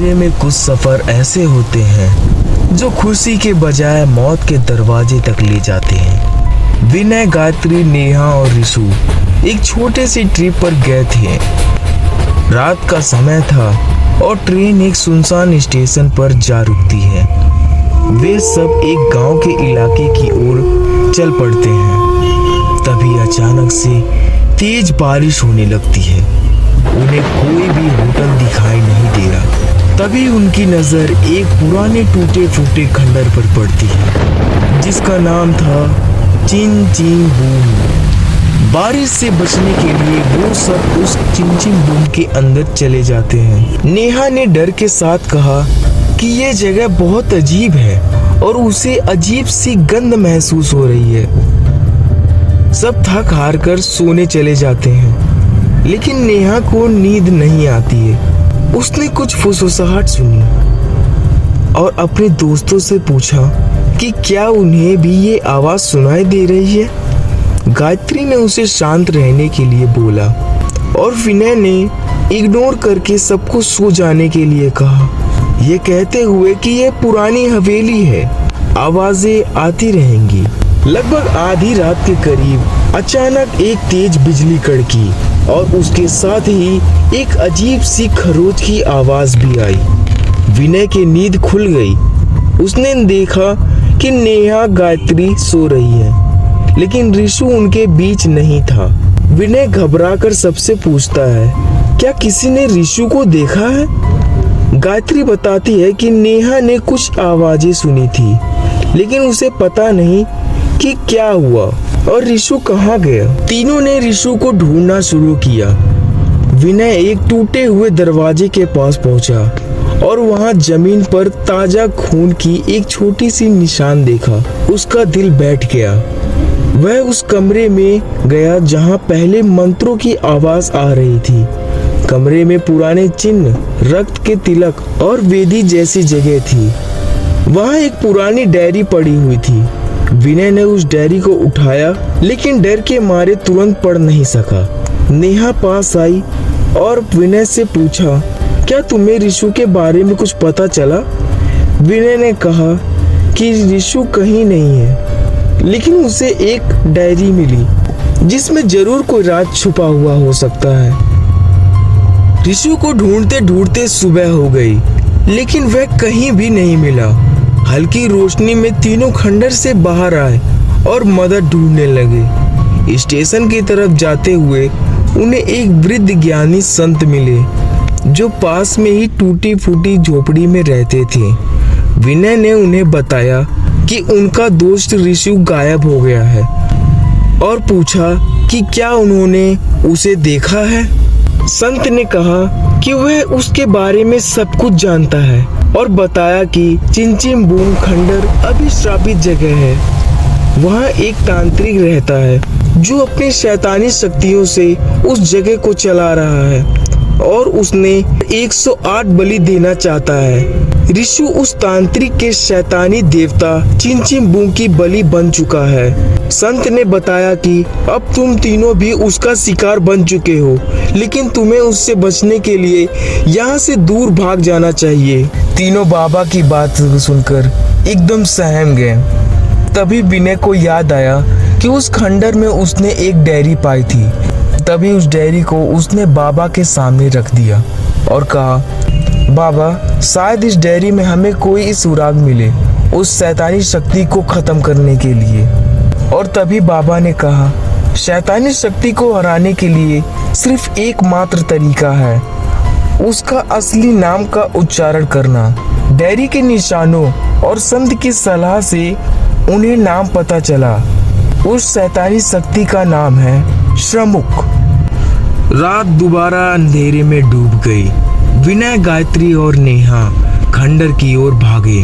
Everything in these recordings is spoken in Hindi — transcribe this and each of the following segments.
अंधेरे में कुछ सफर ऐसे होते हैं जो खुशी के बजाय मौत के दरवाजे तक ले जाते हैं। विनय, गायत्री, नेहा और ऋषु एक छोटे से ट्रिप पर गए थे। रात का समय था और ट्रेन एक सुनसान स्टेशन पर जा रुकती है। वे सब एक गांव के इलाके की ओर चल पड़ते हैं। तभी अचानक से तेज बारिश होने लगती है। उन्हें कोई भी होटल दिखाई नहीं दे रहा। तभी उनकी नजर एक पुराने टूटे फूटे खंडर पर पड़ती है जिसका नाम था चिन चिन बूम। बारिश से बचने के लिए वो सब उस चिन चिन बूम के अंदर चले जाते हैं। नेहा ने डर के साथ कहा कि ये जगह बहुत अजीब है और उसे अजीब सी गंध महसूस हो रही है। सब थक हार कर सोने चले जाते हैं, लेकिन नेहा को नींद नहीं आती है। उसने कुछ फुसफुसाहट सुनी और अपने दोस्तों से पूछा कि क्या उन्हें भी ये आवाज सुनाई दे रही है। गायत्री ने उसे शांत रहने के लिए बोला और विनय ने इग्नोर करके सबको सो जाने के लिए कहा, ये कहते हुए कि ये पुरानी हवेली है, आवाजें आती रहेंगी। लगभग आधी रात के करीब अचानक एक तेज बिजली कड़की और उसके साथ ही एक अजीब सी खरोच की आवाज भी आई। विनय की नींद खुल गई। उसने देखा कि नेहा, गायत्री सो रही है, लेकिन ऋषु उनके बीच नहीं था। विनय घबराकर सबसे पूछता है, क्या किसी ने ऋषु को देखा है? गायत्री बताती है कि नेहा ने कुछ आवाजें सुनी थी, लेकिन उसे पता नहीं कि क्या हुआ और ऋषु कहाँ गया। तीनों ने ऋषु को ढूंढना शुरू किया। विनय एक टूटे हुए दरवाजे के पास पहुंचा और वहां जमीन पर ताजा खून की एक छोटी सी निशान देखा। उसका दिल बैठ गया। वह उस कमरे में गया जहां पहले मंत्रों की आवाज आ रही थी। कमरे में पुराने चिन्ह, रक्त के तिलक और वेदी जैसी जगह थी। वहां एक पुरानी डायरी पड़ी हुई थी। विनय ने उस डायरी को उठाया, लेकिन डर के मारे तुरंत पढ़ नहीं सका। नेहा पास आई और विनय से पूछा, क्या तुम्हें ऋषु के बारे में कुछ पता चला? विनय ने कहा कि ऋषु कहीं नहीं है, लेकिन उसे एक डायरी मिली जिसमें जरूर कोई राज छुपा हुआ हो सकता है। ऋषु को ढूंढते ढूंढते सुबह हो गई, लेकिन वह कहीं भी नहीं मिला। हल्की रोशनी में तीनों खंडर से बाहर आए और मदद ढूंढने लगे। स्टेशन की तरफ जाते हुए उन्हें एक वृद्ध ज्ञानी संत मिले जो पास में ही टूटी फूटी झोपड़ी में रहते थे। विनय ने उन्हें बताया कि उनका दोस्त ऋषु गायब हो गया है और पूछा कि क्या उन्होंने उसे देखा है। संत ने कहा कि वह उसके बारे में सब कुछ जानता है और बताया कि चिनचिन बूम खंडर अभी श्रापित जगह है। वहाँ एक तांत्रिक रहता है जो अपनी शैतानी शक्तियों से उस जगह को चला रहा है और उसने 108 बलि देना चाहता है। ऋषु उस तांत्रिक के शैतानी देवता चिनचिन बूम की बलि बन चुका है। संत ने बताया कि अब तुम तीनों भी उसका शिकार बन चुके हो, लेकिन तुम्हें उससे बचने के लिए यहाँ से दूर भाग जाना चाहिए। तीनों बाबा की बात सुनकर एकदम सहम गए। तभी विनय को याद आया कि उस खंडर में उसने एक डायरी पाई थी। तभी उस डायरी को उसने बाबा के सामने रख दिया और कहा, बाबा, शायद इस डायरी में हमें कोई सुराग मिले उस शैतानी शक्ति को खत्म करने के लिए। और तभी बाबा ने कहा, शैतानी शक्ति को हराने के लिए सिर्फ एकमात्र तरीका है, उसका असली नाम का उच्चारण करना। डायरी के निशानों और संत की सलाह से उन्हें नाम पता चला। उस शैतानी शक्ति का नाम है श्रमुख। रात दोबारा अंधेरे में डूब गई। विनय, गायत्री और नेहा खंडर की ओर भागे।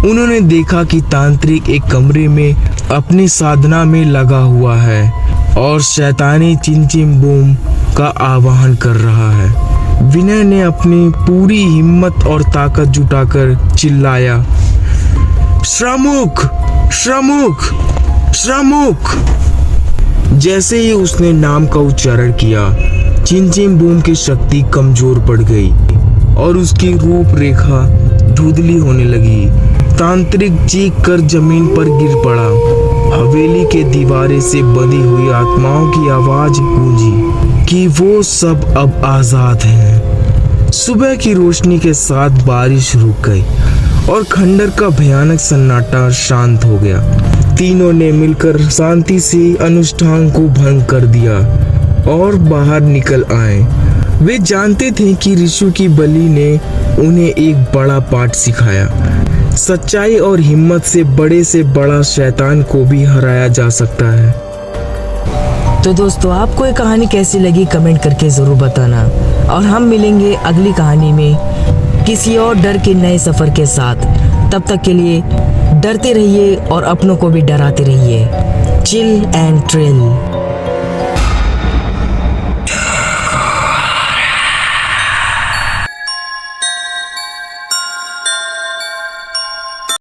उन्होंने देखा कि तांत्रिक एक कमरे में अपनी साधना में लगा हुआ है और शैतानी चिनचिन बूम का आवाहन कर रहा है। विनय ने अपनी पूरी हिम्मत और ताकत जुटाकर चिल्लाया, श्रमुख, श्रमुख, श्रमुख। जैसे ही उसने नाम का उच्चारण किया, चिनचिन बूम की शक्ति कमजोर पड़ गई और उसकी रूपरेखा धुंधली होने लगी। तांत्रिक चीख कर जमीन पर गिर पड़ा। हवेली के दीवारे से बंधी हुई आत्माओं की आवाज गूंजी कि वो सब अब आजाद हैं। सुबह की रोशनी के साथ बारिश रुक गई और खंडर का भयानक सन्नाटा शांत हो गया। तीनों ने मिलकर शांति से अनुष्ठान को भंग कर दिया और बाहर निकल आए। वे जानते थे कि ऋषु की बलि ने उन्हें एक बड़ा पाठ सिखाया। सच्चाई और हिम्मत से बड़ा शैतान को भी हराया जा सकता है। तो दोस्तों, आपको ये कहानी कैसी लगी कमेंट करके ज़रूर बताना, और हम मिलेंगे अगली कहानी में किसी और डर के नए सफ़र के साथ। तब तक के लिए डरते रहिए और अपनों को भी डराते रहिए। Chill and thrill.